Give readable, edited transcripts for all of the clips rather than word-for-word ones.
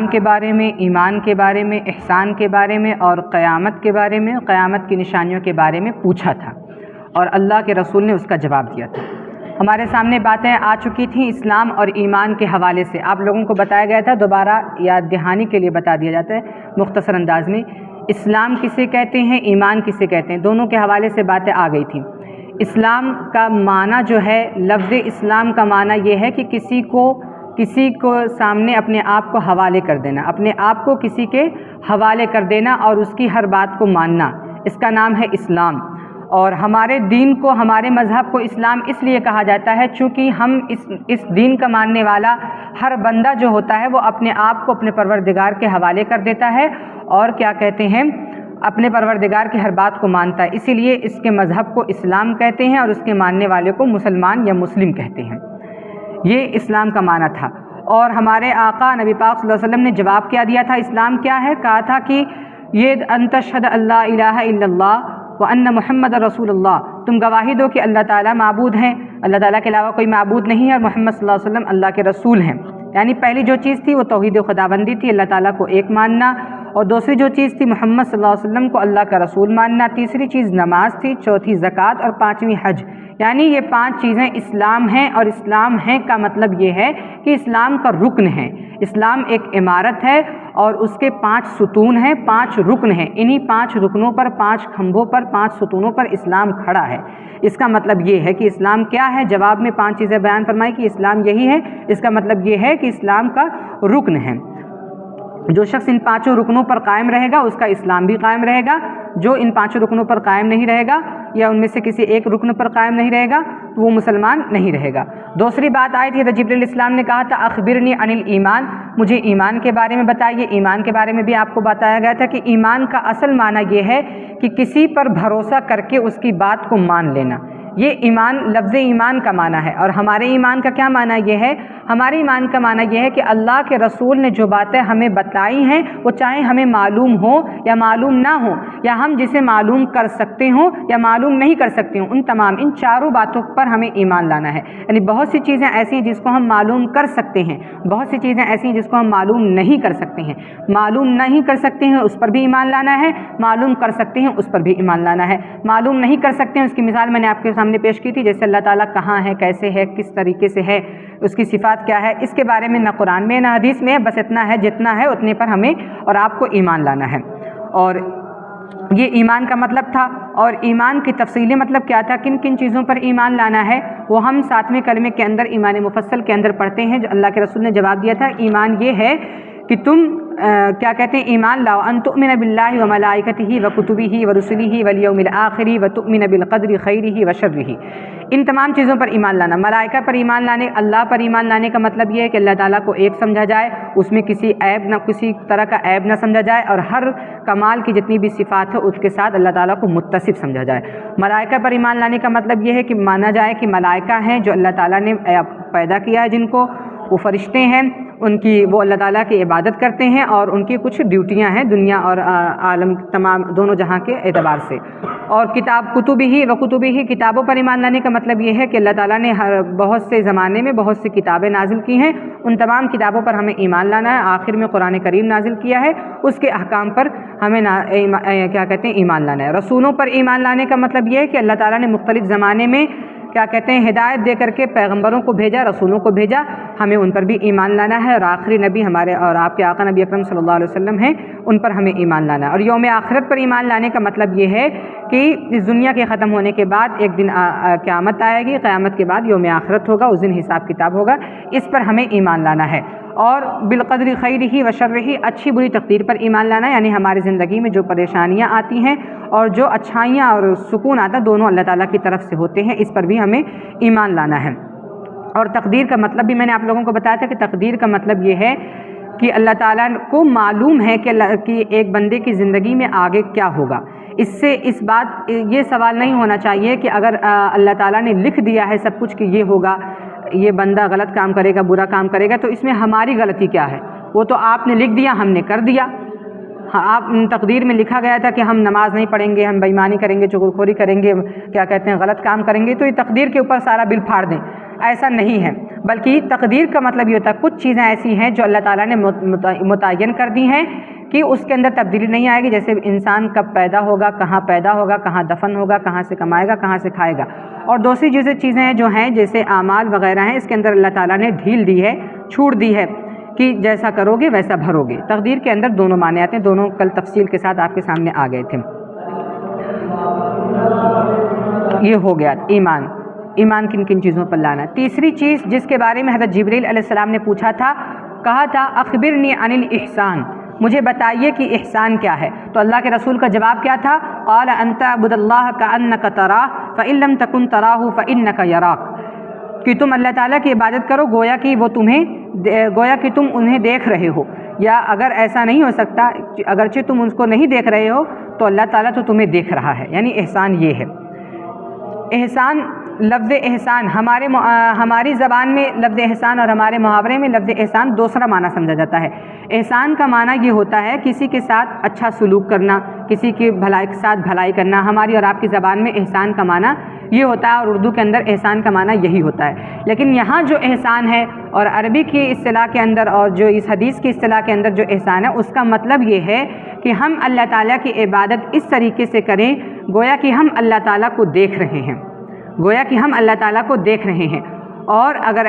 کے بارے میں، ایمان کے بارے میں، احسان کے بارے میں اور قیامت کے بارے میں، قیامت کی نشانیوں کے بارے میں پوچھا تھا اور اللہ کے رسول نے اس کا جواب دیا تھا۔ ہمارے سامنے باتیں آ چکی تھیں اسلام اور ایمان کے حوالے سے، آپ لوگوں کو بتایا گیا تھا، دوبارہ یاد دہانی کے لیے بتا دیا جاتا ہے مختصر انداز میں، اسلام کسے کہتے ہیں، ایمان کسے کہتے ہیں، دونوں کے حوالے سے باتیں آ گئی تھیں۔ اسلام کا معنی جو ہے، لفظ اسلام کا معنی یہ ہے کہ کسی کو سامنے اپنے آپ کو حوالے کر دینا، اپنے آپ کو کسی کے حوالے کر دینا اور اس کی ہر بات کو ماننا، اس کا نام ہے اسلام۔ اور ہمارے دین کو، ہمارے مذہب کو اسلام اس لیے کہا جاتا ہے چونکہ ہم اس دین کا ماننے والا ہر بندہ جو ہوتا ہے وہ اپنے آپ کو اپنے پروردگار کے حوالے کر دیتا ہے اور کیا کہتے ہیں، اپنے پروردگار کی ہر بات کو مانتا ہے، اسی لیے اس کے مذہب کو اسلام کہتے ہیں اور اس کے ماننے والے کو مسلمان یا مسلم کہتے ہیں۔ یہ اسلام کا معنی تھا۔ اور ہمارے آقا نبی پاک صلی اللہ علیہ وسلم نے جواب کیا دیا تھا، اسلام کیا ہے؟ کہا تھا کہ یہ ان تشہد اللہ الہ الا اللہ وان محمد رسول اللہ، تم گواہی دو کہ اللہ تعالیٰ معبود ہیں، اللہ تعالیٰ کے علاوہ کوئی معبود نہیں ہے، اور محمد صلی اللہ علیہ وسلم اللہ کے رسول ہیں۔ یعنی پہلی جو چیز تھی وہ توحید خداوندی تھی، اللہ تعالیٰ کو ایک ماننا، اور دوسری جو چیز تھی محمد صلی اللہ علیہ وسلم کو اللہ کا رسول ماننا، تیسری چیز نماز تھی، چوتھی زکوٰۃ اور پانچویں حج۔ یعنی یہ 5 چیزیں اسلام ہیں، اور اسلام ہیں کا مطلب یہ ہے کہ اسلام کا رکن ہے۔ اسلام ایک عمارت ہے اور اس کے 5 ستون ہیں، 5 رکن ہیں، انہی 5 رکنوں پر، 5 کھمبوں پر، 5 ستونوں پر اسلام کھڑا ہے۔ اس کا مطلب یہ ہے کہ اسلام کیا ہے؟ جواب میں 5 چیزیں بیان فرمائی کہ اسلام یہی ہے، اس کا مطلب یہ ہے کہ اسلام کا رکن ہے۔ جو شخص ان 5 رکنوں پر قائم رہے گا اس کا اسلام بھی قائم رہے گا، جو ان 5 رکنوں پر قائم نہیں رہے گا یا ان میں سے کسی ایک رکن پر قائم نہیں رہے گا تو وہ مسلمان نہیں رہے گا۔ دوسری بات آئی تھی، جبریل علیہ السلام نے کہا تھا اخبرنی عن الایمان، مجھے ایمان کے بارے میں بتائیے۔ ایمان کے بارے میں بھی آپ کو بتایا گیا تھا کہ ایمان کا اصل معنی یہ ہے کہ کسی پر بھروسہ کر کے اس کی بات کو مان لینا، یہ ایمان، لفظ ایمان کا معنی ہے۔ اور ہمارے ایمان کا کیا معنی یہ ہے؟ ہمارے ایمان کا معنی یہ ہے کہ اللہ کے رسول نے جو باتیں ہمیں بتائی ہیں وہ چاہے ہمیں معلوم ہو یا معلوم نہ ہو، یا ہم جسے معلوم کر سکتے ہوں یا معلوم نہیں کر سکتے ہوں، ان چاروں باتوں پر ہمیں ایمان لانا ہے۔ یعنی بہت سی چیزیں ایسی ہیں جس کو ہم معلوم کر سکتے ہیں، بہت سی چیزیں ایسی ہیں جس کو ہم معلوم نہیں کر سکتے ہیں۔ معلوم نہیں کر سکتے ہیں اس پر بھی ایمان لانا ہے، معلوم کر سکتے ہیں اس پر بھی ایمان لانا ہے۔ معلوم نہیں کر سکتے ہیں اس کی مثال میں نے آپ کے سامنے پیش کی تھی، جیسے اللہ تعالیٰ کہاں ہے، کیسے ہے، کس طریقے سے ہے، اس کی صفات کیا ہے، اس کے بارے میں نہ قرآن میں نہ حدیث میں، بس اتنا ہے جتنا ہے اتنے پر ہمیں اور آپ کو ایمان لانا ہے۔ اور یہ ایمان کا مطلب تھا۔ اور ایمان کی تفصیلی مطلب کیا تھا، کن کن چیزوں پر ایمان لانا ہے، وہ ہم 7ویں کلمے کے اندر ایمان مفصل کے اندر پڑھتے ہیں، جو اللہ کے رسول نے جواب دیا تھا۔ ایمان یہ ہے کہ تم کیا کہتے ہیں، ایمان لاؤ ان تؤمن باللہ وملائکتہ وکتبہ ورسلہ والیوم الآخر وتؤمن بالقدر خیرہ وشرہ، ان تمام چیزوں پر ایمان لانا۔ ملائکہ پر ایمان لانے، اللہ پر ایمان لانے کا مطلب یہ ہے کہ اللہ تعالیٰ کو ایک سمجھا جائے، اس میں کسی طرح کا عیب نہ سمجھا جائے، اور ہر کمال کی جتنی بھی صفات ہے اس کے ساتھ اللہ تعالیٰ کو متصف سمجھا جائے۔ ملائکہ پر ایمان لانے کا مطلب یہ ہے کہ مانا جائے کہ ملائکہ ہیں جو اللہ تعالیٰ نے پیدا کیا ہے، جن کو وہ فرشتے ہیں، وہ اللہ تعالیٰ کی عبادت کرتے ہیں اور ان کی کچھ ڈیوٹیاں ہیں دنیا اور عالم تمام دونوں جہاں کے اعتبار سے۔ اور کتابہ کتابوں پر ایمان لانے کا مطلب یہ ہے کہ اللہ تعالیٰ نے بہت سے زمانے میں بہت سی کتابیں نازل کی ہیں، ان تمام کتابوں پر ہمیں ایمان لانا ہے۔ آخر میں قرآن کریم نازل کیا ہے، اس کے احکام پر ہمیں کیا کہتے ہیں، ایمان لانا ہے۔ رسولوں پر ایمان لانے کا مطلب یہ ہے کہ اللہ تعالیٰ نے مختلف زمانے میں کیا کہتے ہیں، ہدایت دے کر کے پیغمبروں کو بھیجا، رسولوں کو بھیجا، ہمیں ان پر بھی ایمان لانا ہے۔ اور آخری نبی ہمارے اور آپ کے آقا نبی اکرم صلی اللہ علیہ وسلم ہیں، ان پر ہمیں ایمان لانا ہے۔ اور یوم آخرت پر ایمان لانے کا مطلب یہ ہے کہ اس دنیا کے ختم ہونے کے بعد ایک دن قیامت آئے گی، قیامت کے بعد یوم آخرت ہوگا، اس دن حساب کتاب ہوگا، اس پر ہمیں ایمان لانا ہے۔ اور بالقدر خیرہ وشرہ، اچھی بری تقدیر پر ایمان لانا ہے، یعنی ہماری زندگی میں جو پریشانیاں آتی ہیں اور جو اچھائیاں اور سکون آتا ہے دونوں اللہ تعالیٰ کی طرف سے ہوتے ہیں، اس پر بھی ہمیں ایمان لانا ہے۔ اور تقدیر کا مطلب بھی میں نے آپ لوگوں کو بتایا تھا کہ تقدیر کا مطلب یہ ہے کہ اللہ تعالیٰ کو معلوم ہے کہ ایک بندے کی زندگی میں آگے کیا ہوگا۔ اس سے یہ سوال نہیں ہونا چاہیے کہ اگر اللہ تعالیٰ نے لکھ دیا ہے سب کچھ کہ یہ ہوگا، یہ بندہ غلط کام کرے گا، برا کام کرے گا، تو اس میں ہماری غلطی کیا ہے؟ وہ تو آپ نے لکھ دیا، ہم نے کر دیا۔ آپ تقدیر میں لکھا گیا تھا کہ ہم نماز نہیں پڑھیں گے، ہم بےایمانی کریں گے، چغلخوری کریں گے، کیا کہتے ہیں، غلط کام کریں گے، تو یہ تقدیر کے اوپر سارا بل پھاڑ دیں۔ ایسا نہیں ہے، بلکہ تقدیر کا مطلب یہ ہوتا ہے کچھ چیزیں ایسی ہیں جو اللہ تعالیٰ نے متعین کر دی ہیں کہ اس کے اندر تبدیلی نہیں آئے گی، جیسے انسان کب پیدا ہوگا، کہاں دفن ہوگا، کہاں سے کمائے گا، کہاں سے کھائے گا۔ اور دوسری چیزیں جو ہیں جیسے اعمال وغیرہ ہیں، اس کے اندر اللہ تعالیٰ نے ڈھیل دی ہے، چھوٹ دی ہے کہ جیسا کرو گے ویسا بھرو گے۔ تقدیر کے اندر دونوں معنی آتے ہیں، دونوں کل تفصیل کے ساتھ آپ کے سامنے آ گئے تھے۔ یہ ہو گیا ایمان کن کن چیزوں پر لانا۔ تیسری چیز جس کے بارے میں حضرت جبریل علیہ السلام نے پوچھا تھا، کہا تھا اخبرنی عن الاحسان، مجھے بتائیے کہ احسان کیا ہے۔ تو اللہ کے رسول کا جواب کیا تھا؟ قال ان تعبد اللہ کأنک تراہ فإن لم تکن تراہ فإنک یراک، کہ تم اللہ تعالیٰ کی عبادت کرو گویا کہ تم انہیں دیکھ رہے ہو، یا اگر ایسا نہیں ہو سکتا، اگرچہ تم ان کو نہیں دیکھ رہے ہو تو اللہ تعالیٰ تو تمہیں دیکھ رہا ہے، یعنی احسان یہ ہے۔ احسان، لفظ احسان ہماری زبان میں لفظ احسان اور ہمارے محاورے میں لفظ احسان دوسرا معنی سمجھا جاتا ہے۔ احسان کا معنی یہ ہوتا ہے کسی کے ساتھ اچھا سلوک کرنا، کسی کی بھلائی کے ساتھ بھلائی کرنا۔ ہماری اور آپ کی زبان میں احسان کا معنی یہ ہوتا ہے، اور اردو کے اندر احسان کا معنی یہی ہوتا ہے۔ لیکن یہاں جو احسان ہے اور عربی کی اصطلاح کے اندر اور جو اس حدیث کی اصطلاح کے اندر جو احسان ہے، اس کا مطلب یہ ہے کہ ہم اللہ تعالیٰ کی عبادت اس طریقے سے کریں گویا کہ ہم اللہ تعالیٰ کو دیکھ رہے ہیں، اور اگر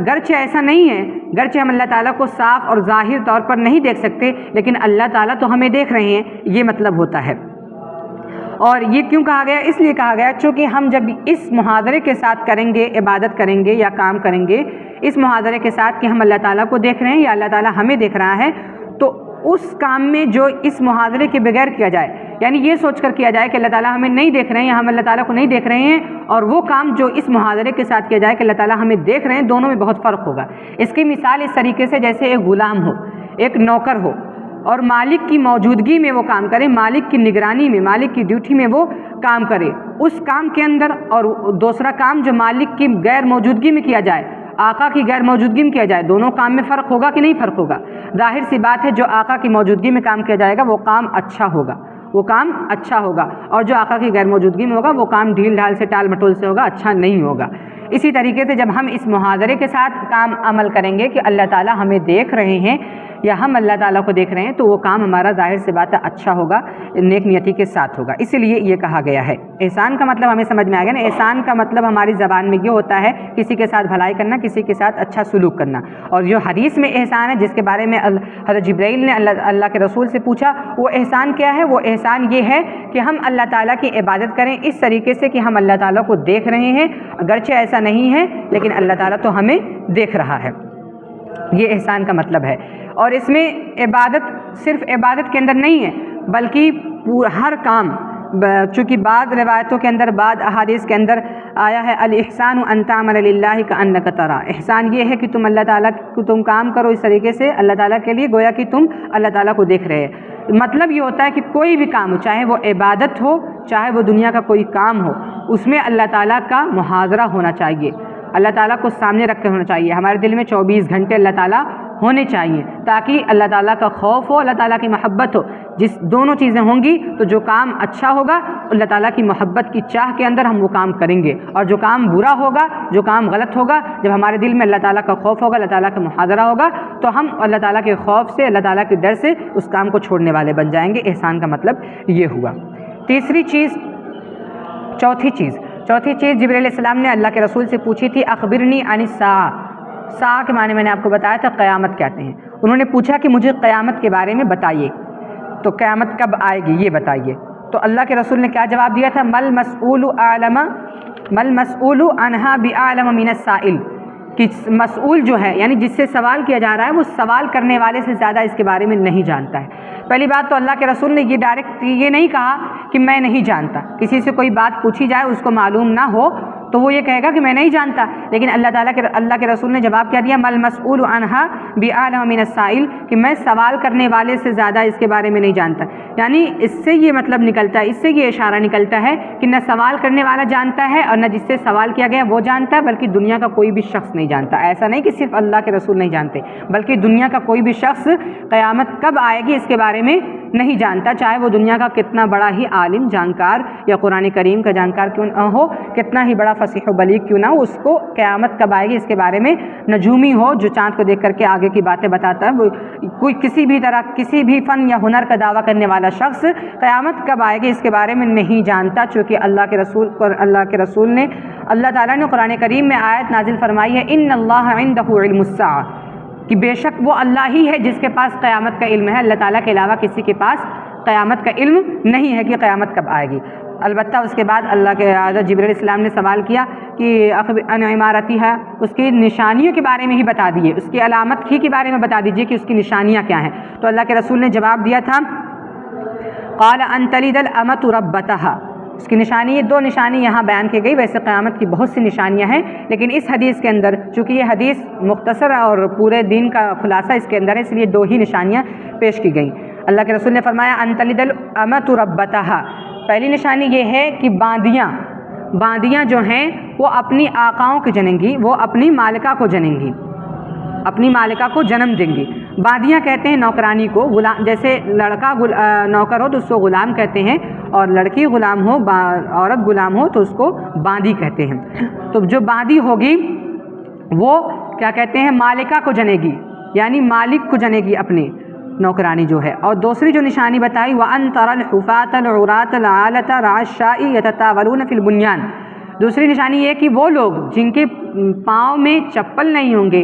گرچہ ایسا نہیں ہے، گرچہ ہم اللہ تعالیٰ کو صاف اور ظاہر طور پر نہیں دیکھ سکتے، لیکن اللہ تعالیٰ تو ہمیں دیکھ رہے ہیں، یہ مطلب ہوتا ہے۔ اور یہ کیوں کہا گیا؟ اس لیے کہا گیا چونکہ ہم جب اس محاذرے کے ساتھ کریں گے، عبادت کریں گے یا کام کریں گے، اس محاذرے کے ساتھ کہ ہم اللہ تعالیٰ کو دیکھ رہے ہیں یا اللہ تعالیٰ ہمیں دیکھ رہا ہے، تو اس کام میں جو اس محاذرے کے بغیر کیا جائے، یعنی یہ سوچ کر کیا جائے کہ اللہ تعالیٰ ہمیں نہیں دیکھ رہے ہیں یا ہم اللہ تعالیٰ کو نہیں دیکھ رہے ہیں، اور وہ کام جو اس محاذرے کے ساتھ کیا جائے کہ اللہ تعالیٰ ہمیں دیکھ رہے ہیں، دونوں میں بہت فرق ہوگا۔ اس کی مثال اس طریقے سے جیسے ایک غلام ہو، ایک نوکر ہو، اور مالک کی موجودگی میں وہ کام کرے، مالک کی نگرانی میں، مالک کی ڈیوٹی میں وہ کام کرے، اس کام کے اندر، اور دوسرا کام جو مالک کی غیر موجودگی میں کیا جائے، آقا کی غیر موجودگی میں کیا جائے، دونوں کام میں فرق ہوگا کہ نہیں فرق ہوگا؟ ظاہر سی بات ہے جو آقا کی موجودگی میں کام کیا جائے گا وہ کام اچھا ہوگا، اور جو آقا کی غیر موجودگی میں ہوگا وہ کام ڈھیل ڈھال سے، ٹال مٹول سے ہوگا، اچھا نہیں ہوگا۔ اسی طریقے سے جب ہم اس محاذرے کے ساتھ کام عمل کریں گے کہ اللہ تعالیٰ ہمیں دیکھ رہے ہیں یا ہم اللہ تعالیٰ کو دیکھ رہے ہیں، تو وہ کام ہمارا ظاہر سی بات ہے اچھا ہوگا، نیک نیتی کے ساتھ ہوگا۔ اسی لیے یہ کہا گیا ہے۔ احسان کا مطلب ہمیں سمجھ میں آ گیا نا؟ احسان کا مطلب ہماری زبان میں یہ ہوتا ہے کسی کے ساتھ بھلائی کرنا، کسی کے ساتھ اچھا سلوک کرنا۔ اور جو حدیث میں احسان ہے جس کے بارے میں حضرت جبرائیل نے اللہ کے رسول سے پوچھا، وہ احسان کیا ہے؟ وہ احسان یہ ہے کہ ہم اللہ تعالیٰ کی عبادت کریں اس طریقے سے کہ ہم اللہ تعالیٰ کو دیکھ رہے ہیں، اگرچہ ایسا نہیں ہے لیکن اللہ تعالیٰ تو ہمیں دیکھ رہا ہے۔ یہ احسان کا مطلب ہے۔ اور اس میں عبادت صرف عبادت کے اندر نہیں ہے، بلکہ ہر کام، چونکہ بعض روایتوں کے اندر، بعض احادیث کے اندر آیا ہے الاحسان ان تعمل للہ کأنک ترا، احسان یہ ہے کہ تم اللہ تعالیٰ کو تم کام کرو اس طریقے سے اللہ تعالیٰ کے لیے گویا کہ تم اللہ تعالیٰ کو دیکھ رہے ہیں۔ مطلب یہ ہوتا ہے کہ کوئی بھی کام ہو، چاہے وہ عبادت ہو، چاہے وہ دنیا کا کوئی کام ہو، اس میں اللہ تعالیٰ کا محاذرہ ہونا چاہیے، اللہ تعالیٰ کو سامنے رکھ کے ہونا چاہیے۔ ہمارے دل میں 24 گھنٹے اللہ تعالیٰ ہونے چاہیے تاکہ اللہ تعالیٰ کا خوف ہو، اللہ تعالیٰ کی محبت ہو۔ جس دونوں چیزیں ہوں گی تو جو کام اچھا ہوگا اللہ تعالیٰ کی محبت کی چاہ کے اندر ہم وہ کام کریں گے، اور جو کام برا ہوگا، جو کام غلط ہوگا، جب ہمارے دل میں اللہ تعالیٰ کا خوف ہوگا، اللہ تعالیٰ کا محاذرہ ہوگا، تو ہم اللہ تعالیٰ کے خوف سے، اللہ تعالیٰ کے ڈر سے اس کام کو چھوڑنے والے بن جائیں گے۔ احسان کا مطلب یہ ہوا۔ چوتھی چیز جبرائیل علیہ السلام نے اللہ کے رسول سے پوچھی تھی، اخبرنی عن الساعہ۔ ساعہ کے معنی میں نے آپ کو بتایا تھا قیامت کہتے ہیں۔ انہوں نے پوچھا کہ مجھے قیامت کے بارے میں بتائیے، تو قیامت کب آئے گی یہ بتائیے۔ تو اللہ کے رسول نے کیا جواب دیا تھا؟ مل مسئول عنہا بعالم من السائل، کہ مسئول جو ہے یعنی جس سے سوال کیا جا رہا ہے وہ سوال کرنے والے سے زیادہ اس کے بارے میں نہیں جانتا ہے۔ پہلی بات تو اللہ کے رسول نے یہ ڈائریکٹ یہ نہیں کہا کہ میں نہیں جانتا۔ کسی سے کوئی بات پوچھی جائے اس کو معلوم نہ ہو تو وہ یہ کہے گا کہ میں نہیں جانتا، لیکن اللہ کے رسول نے جواب کیا دیا؟ مل مسئول عنہا بعالم من السائل، کہ میں سوال کرنے والے سے زیادہ اس کے بارے میں نہیں جانتا۔ یعنی اس سے یہ مطلب نکلتا ہے، اس سے یہ اشارہ نکلتا ہے کہ نہ سوال کرنے والا جانتا ہے اور نہ جس سے سوال کیا گیا وہ جانتا ہے، بلکہ دنیا کا کوئی بھی شخص نہیں جانتا۔ ایسا نہیں کہ صرف اللہ کے رسول نہیں جانتے، بلکہ دنیا کا کوئی بھی شخص قیامت کب آئے گی اس کے بارے میں نہیں جانتا، چاہے وہ دنیا کا کتنا بڑا ہی عالم جانکار یا قرآن کریم کا جانکار کیوں نہ ہو، کتنا ہی بڑا فصیح و بلیغ کیوں نہ ہو، اس کو قیامت کب آئے گی اس کے بارے میں نجومی ہو جو چاند کو دیکھ کر کے آگے کی باتیں بتاتا ہے، وہ کوئی کسی بھی طرح کسی بھی فن یا ہنر کا دعویٰ کرنے والا شخص قیامت کب آئے گی اس کے بارے میں نہیں جانتا، چونکہ اللہ کے رسول نے، اللہ تعالیٰ نے قرآن کریم میں آیت نازل فرمائی ہے ان اللہ عندہ علم الساعہ، کہ بے شک وہ اللہ ہی ہے جس کے پاس قیامت کا علم ہے، اللہ تعالیٰ کے علاوہ کسی کے پاس قیامت کا علم نہیں ہے کہ قیامت کب آئے گی۔ البتہ اس کے بعد اللہ کے حضرت جبرائیل علیہ السلام نے سوال کیا کہ عن عمارتها، اس کی نشانیوں کے بارے میں ہی بتا دیے، اس کی علامت ہی کے بارے میں بتا دیجئے کہ اس کی نشانیاں کیا ہیں۔ تو اللہ کے رسول نے جواب دیا تھا قال ان تلد الامۃ ربتها، اس کی نشانی، دو نشانی یہاں بیان کی گئی، ویسے قیامت کی بہت سی نشانیاں ہیں، لیکن اس حدیث کے اندر چونکہ یہ حدیث مختصر اور پورے دین کا خلاصہ اس کے اندر ہے، اس لیے دو ہی نشانیاں پیش کی گئیں۔ اللہ کے رسول نے فرمایا ان تلد الامۃ ربتها، پہلی نشانی یہ ہے کہ باندیاں جو ہیں وہ اپنی آقاؤں کو جنیں گی، وہ اپنی مالکہ کو جنیں گی، اپنی مالکہ کو جنم دیں گی۔ باندیاں کہتے ہیں نوکرانی کو، غلام، جیسے لڑکا نوکر ہو تو اس کو غلام کہتے ہیں، اور لڑکی غلام ہو، عورت غلام ہو تو اس کو باندی کہتے ہیں۔ تو جو باندی ہوگی وہ کیا کہتے ہیں، مالکہ کو جنے گی، یعنی مالک کو جنے گی اپنے، نوکرانی جو ہے۔ اور دوسری جو نشانی بتائی وَأَن تَرَى الْحُفَاةَ الْعُرَاةَ الْعَالَةَ رَعَى الشَّاءِ يَتَطَاوَلُونَ فِي الْبُنْيَانِ، دوسری نشانی یہ کہ وہ لوگ جن کے پاؤں میں چپل نہیں ہوں گے،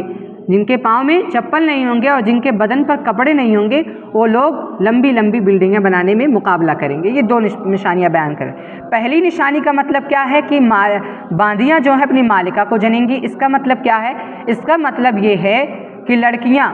اور جن کے بدن پر کپڑے نہیں ہوں گے، وہ لوگ لمبی لمبی بلڈنگیں بنانے میں مقابلہ کریں گے۔ یہ دو نشانیاں بیان کریں۔ پہلی نشانی کا مطلب کیا ہے کہ باندیاں جو ہے اپنی مالکہ کو جنیں گی، اس کا مطلب کیا ہے؟ اس کا مطلب یہ ہے کہ لڑکیاں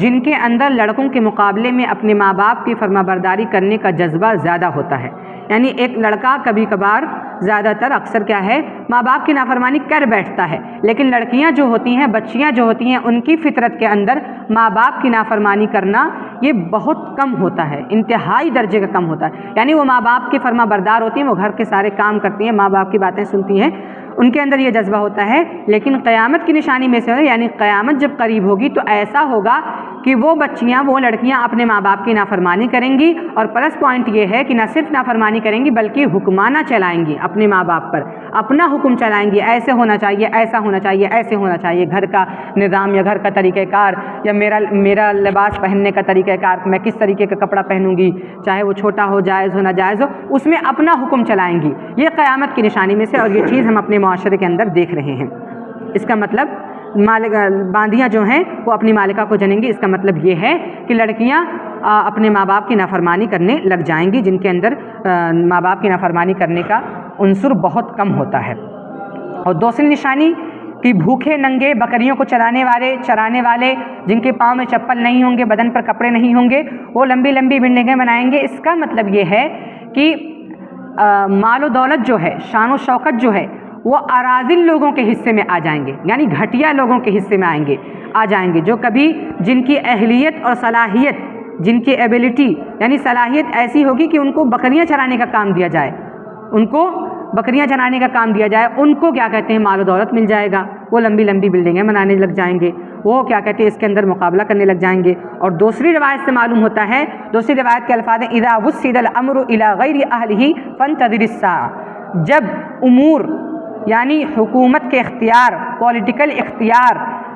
جن کے اندر لڑکوں کے مقابلے میں اپنے ماں باپ کی فرما برداری کرنے کا جذبہ زیادہ ہوتا ہے، یعنی ایک لڑکا کبھی کبھار زیادہ تر اکثر کیا ہے ماں باپ کی نافرمانی کر بیٹھتا ہے، لیکن لڑکیاں جو ہوتی ہیں، بچیاں جو ہوتی ہیں، ان کی فطرت کے اندر ماں باپ کی نافرمانی کرنا یہ بہت کم ہوتا ہے، انتہائی درجے کا کم ہوتا ہے، یعنی وہ ماں باپ کی فرما بردار ہوتی ہیں، وہ گھر کے سارے کام کرتی ہیں، ماں باپ کی باتیں سنتی ہیں، ان کے اندر یہ جذبہ ہوتا ہے۔ لیکن قیامت کی نشانی میں سے یعنی قیامت جب قریب ہوگی تو ایسا ہوگا کہ وہ بچیاں، وہ لڑکیاں اپنے ماں باپ کی نافرمانی کریں گی، اور پلس پوائنٹ یہ ہے کہ نہ صرف نافرمانی کریں گی بلکہ حکمانہ چلائیں گی اپنے ماں باپ پر، اپنا حکم چلائیں گی، ایسے ہونا چاہیے، ایسا ہونا چاہیے، ایسے ہونا چاہیے، گھر کا نظام یا گھر کا طریقہ کار یا میرا لباس پہننے کا طریقہ کار، میں کس طریقے کا کپڑا پہنوں گی، چاہے وہ چھوٹا ہو، جائز ہو، ناجائز ہو، اس میں اپنا حکم چلائیں گی۔ یہ قیامت کی نشانی میں سے، اور یہ چیز ہم اپنے معاشرے کے اندر دیکھ رہے ہیں۔ اس کا مطلب باندیاں جو ہیں وہ اپنی مالکہ کو جنیں گی، اس کا مطلب یہ ہے کہ لڑکیاں اپنے ماں باپ کی نافرمانی کرنے لگ جائیں گی، جن کے اندر ماں باپ کی نافرمانی کرنے کا عنصر بہت کم ہوتا ہے۔ اور دوسری نشانی کہ بھوکے ننگے بکریوں کو چرانے والے جن کے پاؤں میں چپل نہیں ہوں گے، بدن پر کپڑے نہیں ہوں گے، وہ لمبی لمبی بلڈنگیں بنائیں گے۔ اس کا مطلب یہ ہے کہ مال و دولت جو ہے، شان و شوکت جو ہے، وہ اراذل لوگوں کے حصے میں آ جائیں گے، یعنی گھٹیا لوگوں کے حصے میں آ جائیں گے، جو کبھی جن کی اہلیت اور صلاحیت، جن کی ایبلٹی یعنی صلاحیت ایسی ہوگی کہ ان کو بکریاں چرانے کا کام دیا جائے، ان کو کیا کہتے ہیں مال و دولت مل جائے گا، وہ لمبی لمبی بلڈنگیں بنانے لگ جائیں گے، وہ کیا کہتے ہیں اس کے اندر مقابلہ کرنے لگ جائیں گے۔ اور دوسری روایت سے معلوم ہوتا ہے، دوسری روایت کے الفاظ ہیں اذا وسد الامر الى غیر اہلہ فانتظر الساعہ، جب امور یعنی حکومت کے اختیار، پولیٹیکل اختیار،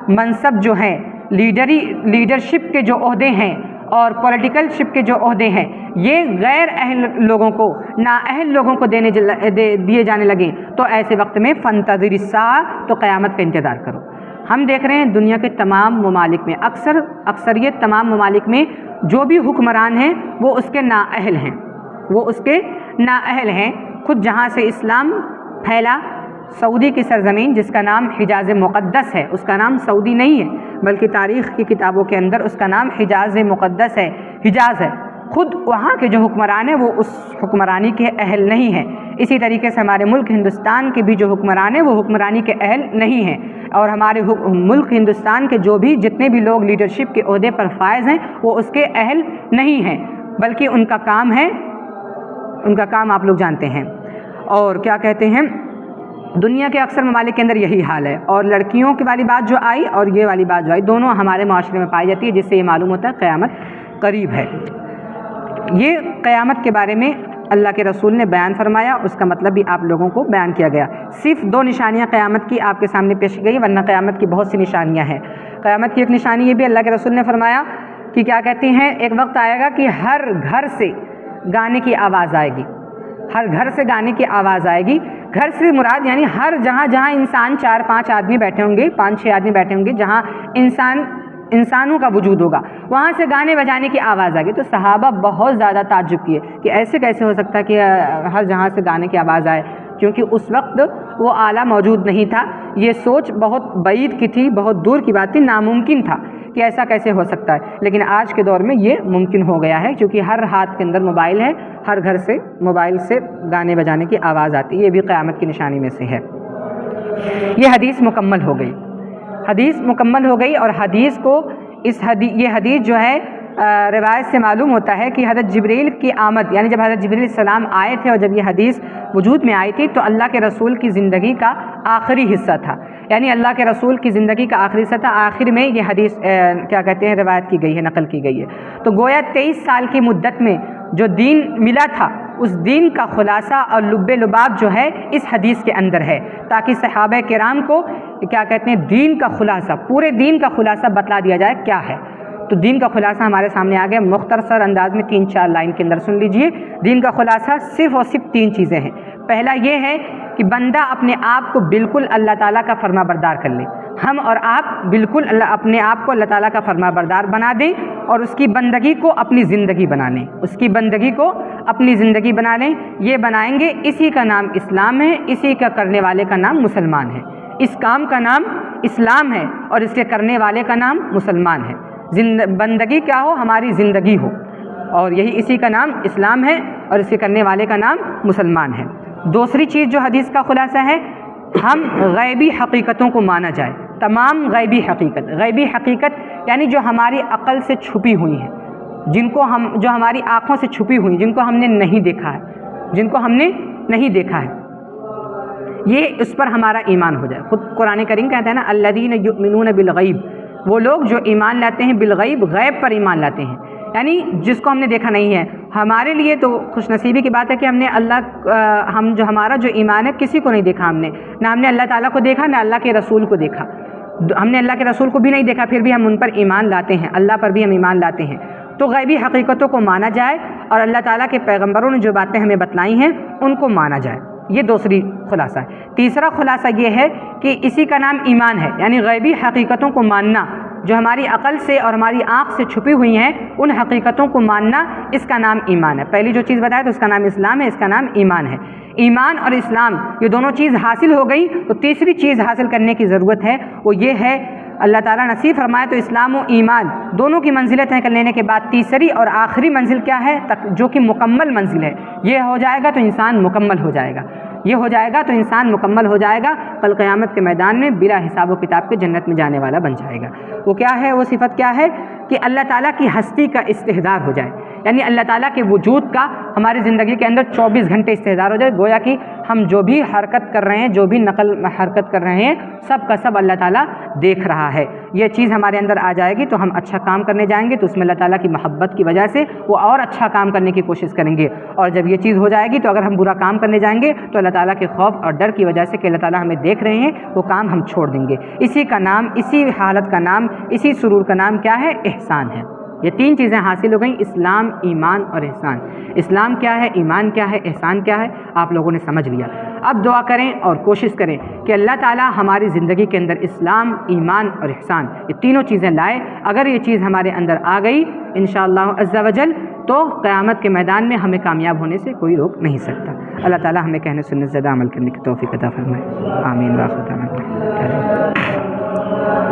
منصب جو ہیں، لیڈرشپ کے جو عہدے ہیں اور پولیٹیکل شپ کے جو عہدے ہیں، یہ غیر اہل لوگوں کو، نااہل لوگوں کو دیے جانے لگیں، تو ایسے وقت میں فانتظر الساعہ، تو قیامت کا انتظار کرو۔ ہم دیکھ رہے ہیں دنیا کے تمام ممالک میں، اکثریت تمام ممالک میں جو بھی حکمران ہیں وہ اس کے نااہل ہیں، خود جہاں سے اسلام پھیلا، سعودی کی سرزمین جس کا نام حجاز مقدس ہے، اس کا نام سعودی نہیں ہے بلکہ تاریخ کی کتابوں کے اندر اس کا نام حجاز مقدس ہے، حجاز ہے، خود وہاں کے جو حکمران ہیں وہ اس حکمرانی کے اہل نہیں ہیں۔ اسی طریقے سے ہمارے ملک ہندوستان کے بھی جو حکمران ہیں وہ حکمرانی کے اہل نہیں ہیں، اور ہمارے ملک ہندوستان کے جو بھی جتنے بھی لوگ لیڈرشپ کے عہدے پر فائز ہیں وہ اس کے اہل نہیں ہیں، بلکہ ان کا کام آپ لوگ جانتے ہیں۔ اور کیا کہتے ہیں، دنیا کے اکثر ممالک کے اندر یہی حال ہے، اور لڑکیوں کی والی بات جو آئی اور یہ والی بات جو آئی، دونوں ہمارے معاشرے میں پائی جاتی ہے، جس سے یہ معلوم ہوتا ہے قیامت قریب ہے۔ یہ قیامت کے بارے میں اللہ کے رسول نے بیان فرمایا، اس کا مطلب بھی آپ لوگوں کو بیان کیا گیا۔ صرف 2 نشانیاں قیامت کی آپ کے سامنے پیش کی گئی، ورنہ قیامت کی بہت سی نشانیاں ہیں۔ قیامت کی ایک نشانی یہ بھی اللہ کے رسول نے فرمایا کہ کیا کہتے ہیں، ایک وقت آئے گا کہ ہر گھر سے گانے کی آواز آئے گی، ہر گھر سے گانے کی آواز آئے گی۔ گھر سے مراد یعنی ہر جہاں انسان 4-5 آدمی بیٹھے ہوں گے، 5-6 آدمی بیٹھے ہوں گے، جہاں انسانوں کا وجود ہوگا، وہاں سے گانے بجانے کی آواز آئے گی۔ تو صحابہ بہت زیادہ تعجب کیے کہ ایسے کیسے ہو سکتا ہے کہ ہر جہاں سے گانے کی آواز آئے، کیونکہ اس وقت وہ آلہ موجود نہیں تھا۔ یہ سوچ بہت بعید کی تھی، بہت دور کی بات تھی، ناممکن تھا کہ ایسا کیسے ہو سکتا ہے۔ لیکن آج کے دور میں یہ ممکن ہو گیا ہے، کیونکہ ہر ہاتھ کے اندر موبائل ہے، ہر گھر سے موبائل سے گانے بجانے کی آواز آتی ہے۔ یہ بھی قیامت کی نشانی میں سے ہے۔ یہ حدیث مکمل ہو گئی، حدیث مکمل ہو گئی، اور حدیث کو یہ حدیث جو ہے روایت سے معلوم ہوتا ہے کہ حضرت جبریل کی آمد، یعنی جب حضرت جبریل السلام آئے تھے اور جب یہ حدیث وجود میں آئی تھی، تو اللہ کے رسول کی زندگی کا آخری حصہ تھا، یعنی اللہ کے رسول کی زندگی کا آخری حصہ تھا۔ آخر میں یہ حدیث کیا کہتے ہیں روایت کی گئی ہے، نقل کی گئی ہے۔ تو گویا 23 سال کی مدت میں جو دین ملا تھا، اس دین کا خلاصہ اور لب لباب جو ہے اس حدیث کے اندر ہے، تاکہ صحابہ کرام کو کیا کہتے ہیں دین کا خلاصہ، پورے دین کا خلاصہ بتلا دیا جائے کیا ہے۔ تو دین کا خلاصہ ہمارے سامنے آ گیا، مختصر انداز میں 3-4 لائن کے اندر سن لیجئے۔ دین کا خلاصہ صرف اور صرف 3 چیزیں ہیں۔ پہلا یہ ہے کہ بندہ اپنے آپ کو بالکل اللہ تعالیٰ کا فرما بردار کر لے، ہم اور آپ بالکل اپنے آپ کو اللہ تعالیٰ کا فرما بردار بنا دیں، اور اس کی بندگی کو اپنی زندگی بنا لیں، اس کی بندگی کو اپنی زندگی بنا لیں۔ یہ بنائیں گے، اسی کا نام اسلام ہے، اسی کا کرنے والے کا نام مسلمان ہے۔ اس کام کا نام اسلام ہے اور اس کے کرنے والے کا نام مسلمان ہے۔ بندگی کیا ہو؟ ہماری زندگی ہو، اور یہی اسی کا نام اسلام ہے اور اس کے کرنے والے کا نام مسلمان ہے۔ دوسری چیز جو حدیث کا خلاصہ ہے، ہم غیبی حقیقتوں کو مانا جائے، تمام غیبی حقیقت یعنی جو ہماری عقل سے چھپی ہوئی ہیں، جو ہماری آنکھوں سے چھپی ہوئی، جن کو ہم نے نہیں دیکھا ہے، یہ اس پر ہمارا ایمان ہو جائے۔ خود قرآن کریم کہتا ہے نا، الذین یؤمنون بالغیب، وہ لوگ جو ایمان لاتے ہیں بالغیب، غیب پر ایمان لاتے ہیں، یعنی جس کو ہم نے دیکھا نہیں ہے۔ ہمارے لیے تو خوش نصیبی کی بات ہے کہ ہمارا جو ایمان ہے کسی کو نہیں دیکھا ہم نے، نہ ہم نے اللہ تعالیٰ کو دیکھا، نہ اللہ کے رسول کو دیکھا، ہم نے اللہ کے رسول کو بھی نہیں دیکھا، پھر بھی ہم ان پر ایمان لاتے ہیں، اللہ پر بھی ہم ایمان لاتے ہیں۔ تو غیبی حقیقتوں کو مانا جائے، اور اللہ تعالیٰ کے پیغمبروں نے جو باتیں ہمیں بتلائی ہیں ان کو مانا جائے، یہ دوسری خلاصہ ہے۔ تیسرا خلاصہ یہ ہے کہ اسی کا نام ایمان ہے، یعنی غیبی حقیقتوں کو ماننا، جو ہماری عقل سے اور ہماری آنکھ سے چھپی ہوئی ہیں، ان حقیقتوں کو ماننا، اس کا نام ایمان ہے۔ پہلی جو چیز بتایا تو اس کا نام اسلام ہے، اس کا نام ایمان ہے۔ ایمان اور اسلام یہ دونوں چیز حاصل ہو گئی، تو تیسری چیز حاصل کرنے کی ضرورت ہے، وہ یہ ہے اللہ تعالیٰ نصیب فرمائے تو اسلام و ایمان دونوں کی منزلیں طے کر لینے کے بعد تیسری اور آخری منزل کیا ہے، جو کہ مکمل منزل ہے، یہ ہو جائے گا تو انسان مکمل ہو جائے گا، یہ ہو جائے گا تو انسان مکمل ہو جائے گا، کل قیامت کے میدان میں بلا حساب و کتاب کے جنت میں جانے والا بن جائے گا۔ وہ کیا ہے، وہ صفت کیا ہے کہ اللہ تعالیٰ کی ہستی کا استحضار ہو جائے، یعنی اللہ تعالیٰ کے وجود کا ہماری زندگی کے اندر 24 گھنٹے استحضار ہو جائے، گویا کہ ہم جو بھی حرکت کر رہے ہیں، جو بھی نقل حرکت کر رہے ہیں، سب کا سب اللہ تعالیٰ دیکھ رہا ہے۔ یہ چیز ہمارے اندر آ جائے گی تو ہم اچھا کام کرنے جائیں گے تو اس میں اللہ تعالیٰ کی محبت کی وجہ سے وہ اور اچھا کام کرنے کی کوشش کریں گے، اور جب یہ چیز ہو جائے گی تو اگر ہم برا کام کرنے جائیں گے تو اللہ تعالیٰ کے خوف اور ڈر کی وجہ سے کہ اللہ تعالیٰ ہمیں دیکھ رہے ہیں، وہ کام ہم چھوڑ دیں گے۔ اسی کا نام، اسی حالت کا نام، اسی سرور کا نام کیا ہے، احسان ہے۔ یہ 3 چیزیں حاصل ہو گئیں، اسلام، ایمان اور احسان۔ اسلام کیا ہے، ایمان کیا ہے، احسان کیا ہے، آپ لوگوں نے سمجھ لیا۔ اب دعا کریں اور کوشش کریں کہ اللہ تعالیٰ ہماری زندگی کے اندر اسلام، ایمان اور احسان یہ تینوں چیزیں لائے۔ اگر یہ چیز ہمارے اندر آ گئی انشاءاللہ عز و جل تو قیامت کے میدان میں ہمیں کامیاب ہونے سے کوئی روک نہیں سکتا۔ اللہ تعالیٰ ہمیں کہنے سننے زیادہ عمل کرنے کی توفیق عطا فرمائے، آمین۔